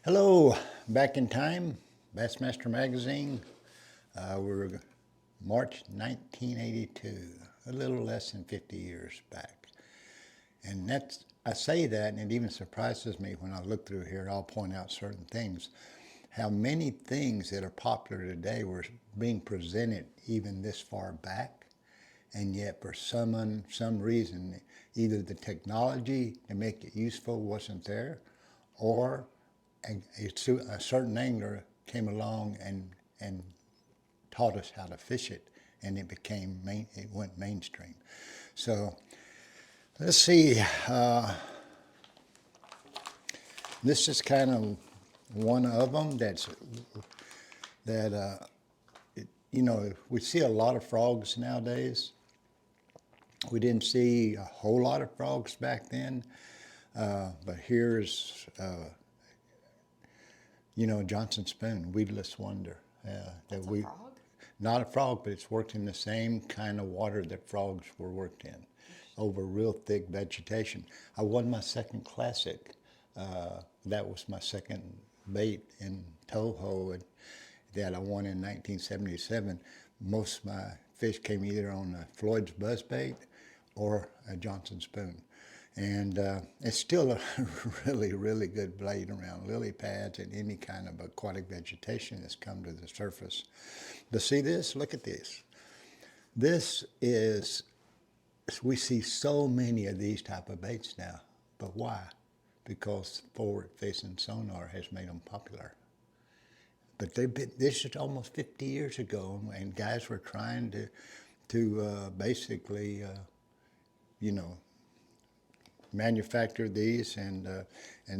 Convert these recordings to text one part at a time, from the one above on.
Hello, back in time, BassMaster Magazine. We're March 1982, a little less than 50 years back. And I say that, and it even surprises me when I look through here. I'll point out certain things. How many things that are popular today were being presented even this far back, and yet for some reason, either the technology to make it useful wasn't there, or a certain angler came along and taught us how to fish it, and it went mainstream. So let's see. This is kind of one of them we see a lot of frogs nowadays. We didn't see a whole lot of frogs back then, but here's Johnson spoon, weedless wonder. That's a frog? Not a frog, but it's worked in the same kind of water that frogs were worked in, over real thick vegetation. I won my second classic. That was my second bait in Toho that I won in 1977. Most of my fish came either on a Floyd's buzzbait or a Johnson spoon. And it's still a really, really good blade around lily pads and any kind of aquatic vegetation that's come to the surface. But see this? Look at this. We see so many of these type of baits now. But why? Because forward-facing sonar has made them popular. But this is almost 50 years ago, and guys were trying to basically, manufacture these and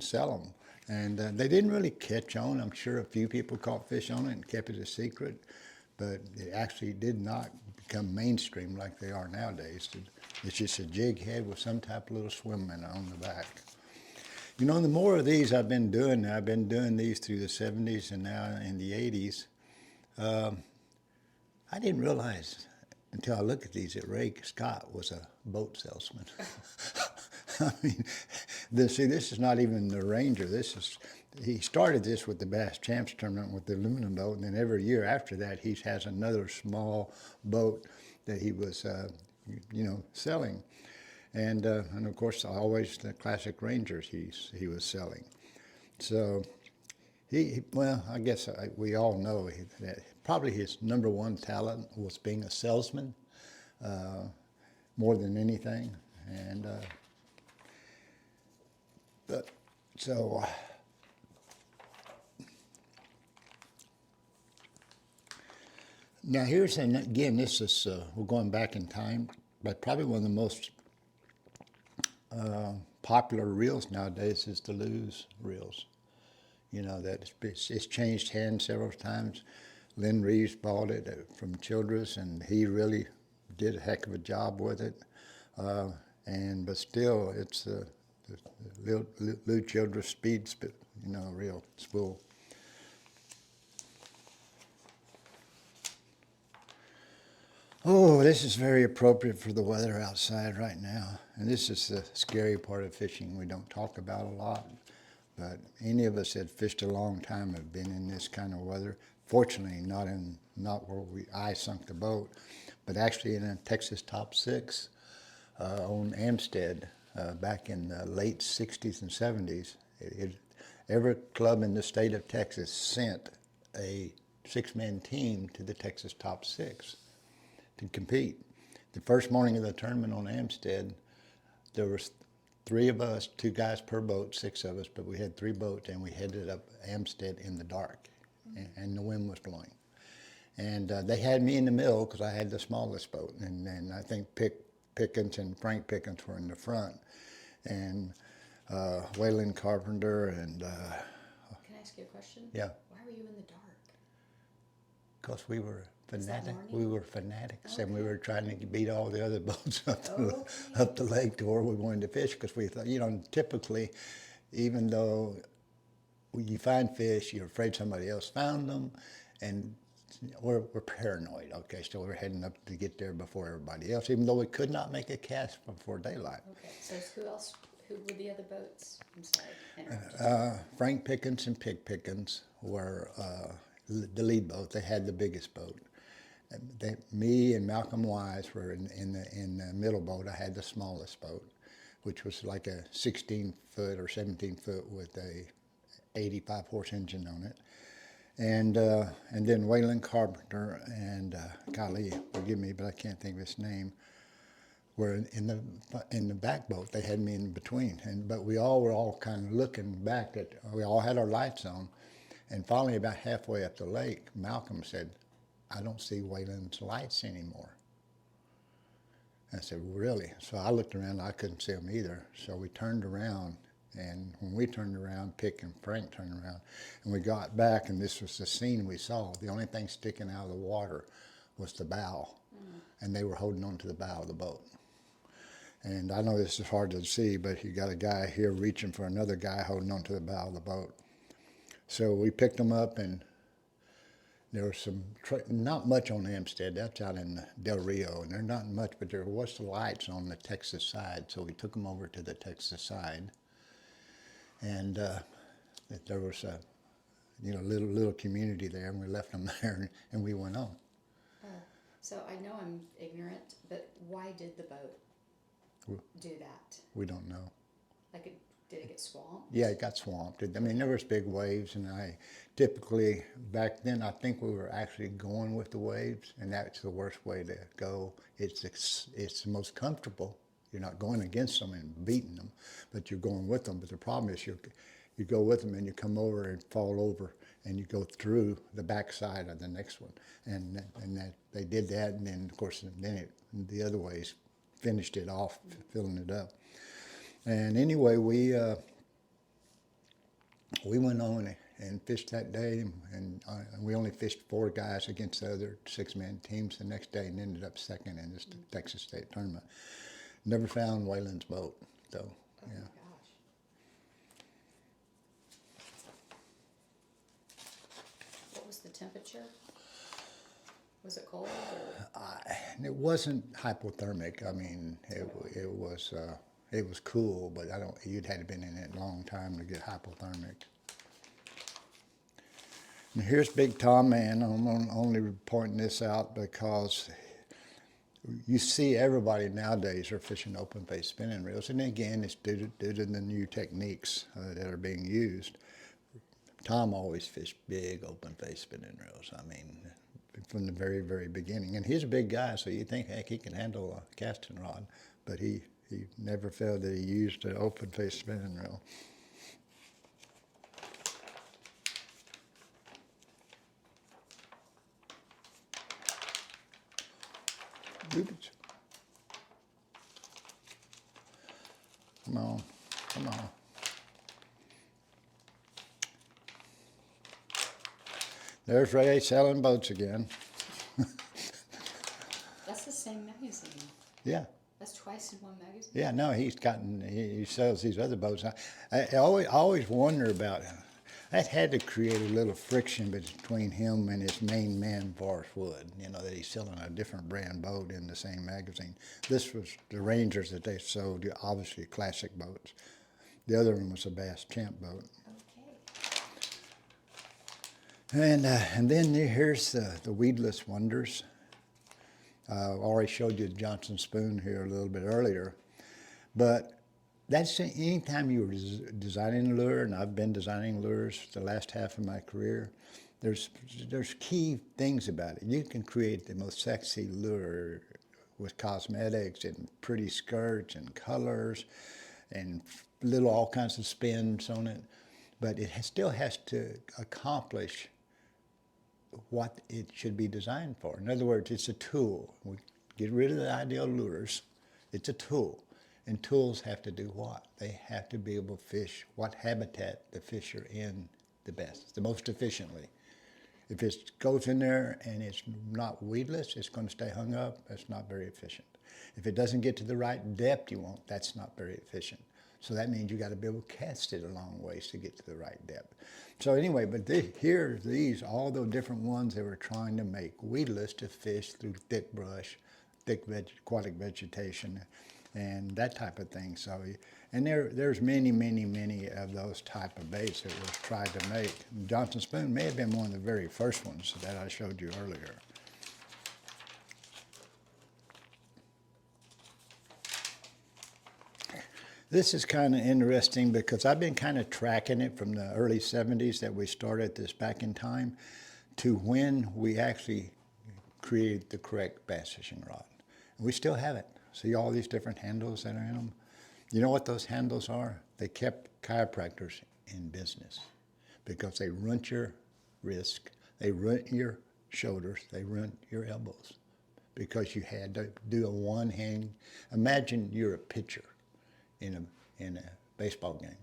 sell them. And they didn't really catch on. I'm sure a few people caught fish on it and kept it a secret, but it actually did not become mainstream like they are nowadays. It's just a jig head with some type of little swim minnow on the back. The more of these I've been doing these through the 70s and now in the 80s. I didn't realize until I looked at these that Ray Scott was a boat salesman. I mean, this is not even the Ranger. He started this with the Bass Champs tournament with the aluminum boat, and then every year after that he has another small boat that he was, selling. And of course, always the classic Rangers he was selling. So I guess we all know that probably his number one talent was being a salesman, more than anything. And now here's, and again, this is, we're going back in time, but probably one of the most popular reels nowadays is the Lew's reels. It's changed hands several times. Lynn Reeves bought it from Childress, and he really did a heck of a job with it. But still, it's the Lou Childress speed reel spool. Oh, this is very appropriate for the weather outside right now. And this is the scary part of fishing we don't talk about a lot. But any of us that fished a long time have been in this kind of weather. Fortunately, not where I sunk the boat, but actually in a Texas top 6 on Amstead back in the late 60s and 70s. Every club in the state of Texas sent a 6-man team to the Texas top 6 to compete. The first morning of the tournament on Amstead, there was 3 of us, 2 guys per boat, 6 of us, but we had 3 boats, and we headed up Amstead in the dark, and the wind was blowing. And they had me in the middle because I had the smallest boat, and I think Pickens and Frank Pickens were in the front, and Waylon Carpenter and... Can I ask you a question? Yeah. Why were you in the dark? Because we were fanatics. Okay. And we were trying to beat all the other boats up the lake to where we wanted to fish, because we thought, typically, even though you find fish, you're afraid somebody else found them, and we're paranoid, okay? So we're heading up to get there before everybody else, even though we could not make a cast before daylight. Okay, so who Who were the other boats? I'm sorry, interrupted. Frank Pickens and Pig Pickens were the lead boat. They had the biggest boat. Me and Malcolm Wise were in the middle boat. I had the smallest boat, which was like a 16-foot or 17-foot with a 85 horse engine on it. And then Waylon Carpenter and golly, forgive me, but I can't think of his name, were in the back boat. They had me in between, but we all were all kind of looking back at. We all had our lights on, and finally, about halfway up the lake, Malcolm said, "I don't see Waylon's lights anymore." I said, "Really?" So I looked around. I couldn't see them either. So we turned around, and when we turned around, Pick and Frank turned around, and we got back, and this was the scene we saw. The only thing sticking out of the water was the bow, and they were holding on to the bow of the boat. And I know this is hard to see, but you got a guy here reaching for another guy holding on to the bow of the boat. So we picked them up, and there was not much on Hempstead. That's out in Del Rio, and there's not much, but there was the lights on the Texas side. So we took them over to the Texas side, and there was a little community there, and we left them there, and we went on. So I know I'm ignorant, but why did the boat do that? We don't know. Like, did it get swamped? Yeah, it got swamped. I mean, there was big waves, and I typically, back then, I think we were actually going with the waves, and that's the worst way to go. It's the most comfortable. You're not going against them and beating them, but you're going with them. But the problem is you go with them, and you come over and fall over, and you go through the backside of the next one. And that they did that, and then, of course, the other ways finished it off, filling it up. And anyway, we went on and fished that day, and we only fished 4 guys against the other 6-man teams the next day, and ended up second in this Texas State tournament. Never found Waylon's boat, though. Oh Yeah. my gosh. What was the temperature? Was it cold or? It wasn't hypothermic. I mean, it was cool, but you'd had been in it a long time to get hypothermic. And here's Big Tom Man. I'm only pointing this out because you see everybody nowadays are fishing open face spinning reels, and again, it's due to the new techniques that are being used. Tom always fished big open face spinning reels. I mean, from the very, very beginning. And he's a big guy, so you think, heck, he can handle a casting rod. But he never felt that he used an open face spinning reel. Come on, come on. There's Ray selling boats again. That's the same magazine. Yeah. That's twice in one magazine. Yeah, no, he sells these other boats. I always wonder about that. Had to create a little friction between him and his main man, Boris Wood. You know, that he's selling a different brand boat in the same magazine. This was the Rangers that they sold, obviously classic boats. The other one was a Bass Champ boat. Okay. And then here's the weedless wonders. I already showed you the Johnson spoon here a little bit earlier, but that's anytime you were designing a lure, and I've been designing lures the last half of my career, there's key things about it. You can create the most sexy lure with cosmetics and pretty skirts and colors and all kinds of spins on it, but it still has to accomplish what it should be designed for. In other words, it's a tool. We get rid of the idea of lures. It's a tool. And tools have to do what? They have to be able to fish what habitat the fish are in the best, the most efficiently. If it goes in there and it's not weedless, it's going to stay hung up. That's not very efficient. If it doesn't get to the right depth you want, that's not very efficient. So that means you got to be able to cast it a long ways to get to the right depth. So anyway, but here are all the different ones they were trying to make weedless to fish through thick brush, thick aquatic vegetation. and that type of thing. So, and there's many of those type of baits that was tried to make. Johnson Spoon may have been one of the very first ones that I showed you earlier. This is kind of interesting because I've been kind of tracking it from the early 70s that we started this back in time to when we actually created the correct bass fishing rod. And we still have it. See all these different handles that are in them? You know what those handles are? They kept chiropractors in business because they runt your wrist, they runt your shoulders, they runt your elbows because you had to do a one hand. Imagine you're a pitcher in a baseball game,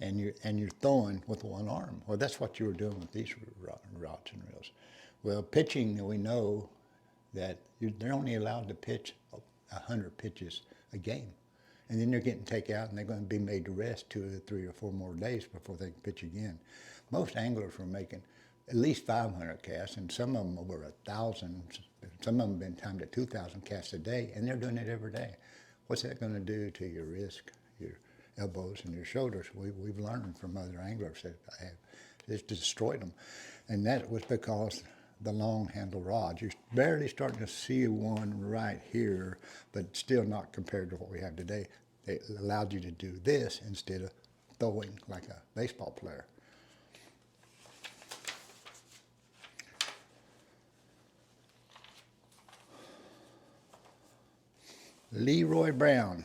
and you're throwing with one arm. Well, that's what you were doing with these rods and reels. Well, pitching, we know that they're only allowed to pitch 100 pitches a game, and then they're getting taken out, and they're going to be made to rest 2 or 3 or 4 more days before they can pitch again. Most anglers were making at least 500 casts, and some of them over 1,000. Some of them been timed at 2,000 casts a day, and they're doing it every day. What's that going to do to your wrist, your elbows, and your shoulders? We've learned from other anglers that it's destroyed them. And that was because the long handle rods. You're barely starting to see one right here, but still not compared to what we have today. They allowed you to do this instead of throwing like a baseball player. Leroy Brown.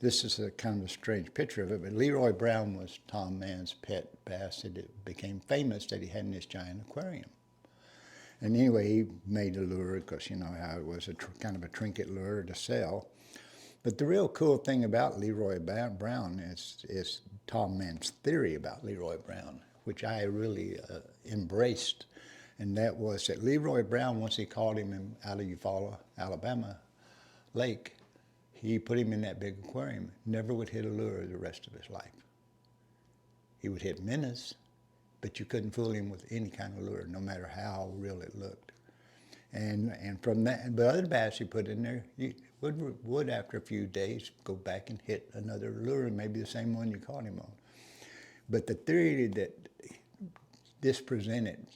This is a kind of a strange picture of it, but Leroy Brown was Tom Mann's pet bass. It became famous that he had in this giant aquarium. And anyway, he made a lure because you know how it was kind of a trinket lure to sell. But the real cool thing about Leroy Brown is Tom Mann's theory about Leroy Brown, which I really embraced. And that was that Leroy Brown, once he caught him out of Eufaula, Alabama lake, he put him in that big aquarium, never would hit a lure the rest of his life. He would hit minnows, but you couldn't fool him with any kind of lure, no matter how real it looked. And from that, but other bass he put in there, you would after a few days go back and hit another lure, maybe the same one you caught him on. But the theory that this presented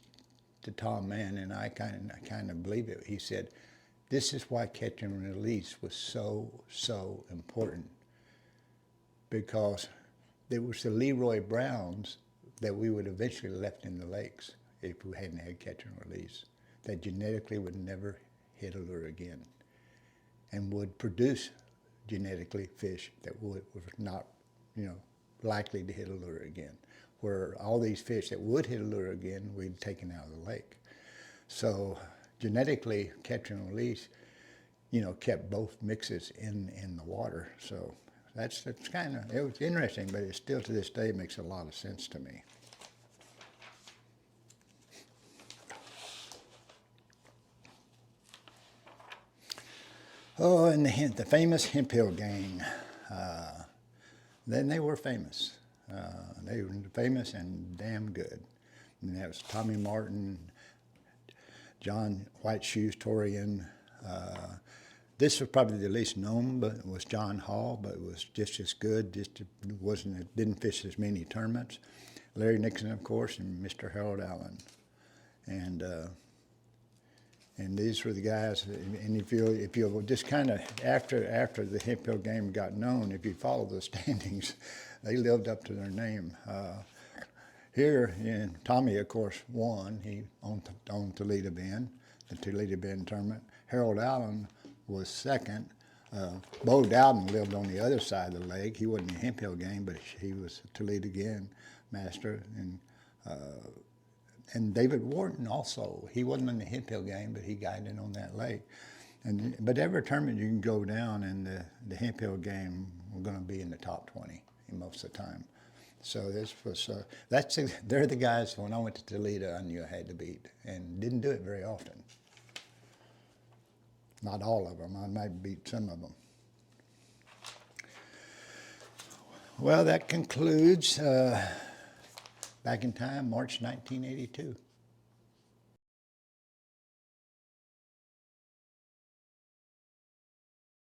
to Tom Mann, and I kind of believe it, he said, this is why catch and release was so important, because there was the Leroy Browns that we would eventually left in the lakes if we hadn't had catch and release, that genetically would never hit a lure again and would produce genetically fish that was not, likely to hit a lure again, where all these fish that would hit a lure again, we'd taken out of the lake. So genetically, catch and release, kept both mixes in the water. So that's kind of, it was interesting, but it still to this day makes a lot of sense to me. Oh, and the famous Hemphill gang. Then they were famous. They were famous and damn good. And that was Tommy Martin, John White Shoes Torian. This was probably the least known, but it was John Hall, but it was just as good. Didn't fish as many tournaments. Larry Nixon, of course, and Mr. Harold Allen, and these were the guys. And if you just kind of after the Hemphill game got known, if you follow the standings, they lived up to their name. Here, Tommy, of course, won. He on Toledo Bend, the Toledo Bend tournament. Harold Allen was second. Bo Dowden lived on the other side of the lake. He wasn't in the Hemphill game, but he was Toledo Bend master. And David Wharton also. He wasn't in the Hemphill game, but he guided on that lake. But every tournament you can go down, and the Hemphill game we're going to be in the top 20 most of the time. So this was they're the guys when I went to Toledo I knew I had to beat, and didn't do it very often. Not all of them. I might beat some of them. Well, that concludes Back in Time, March 1982.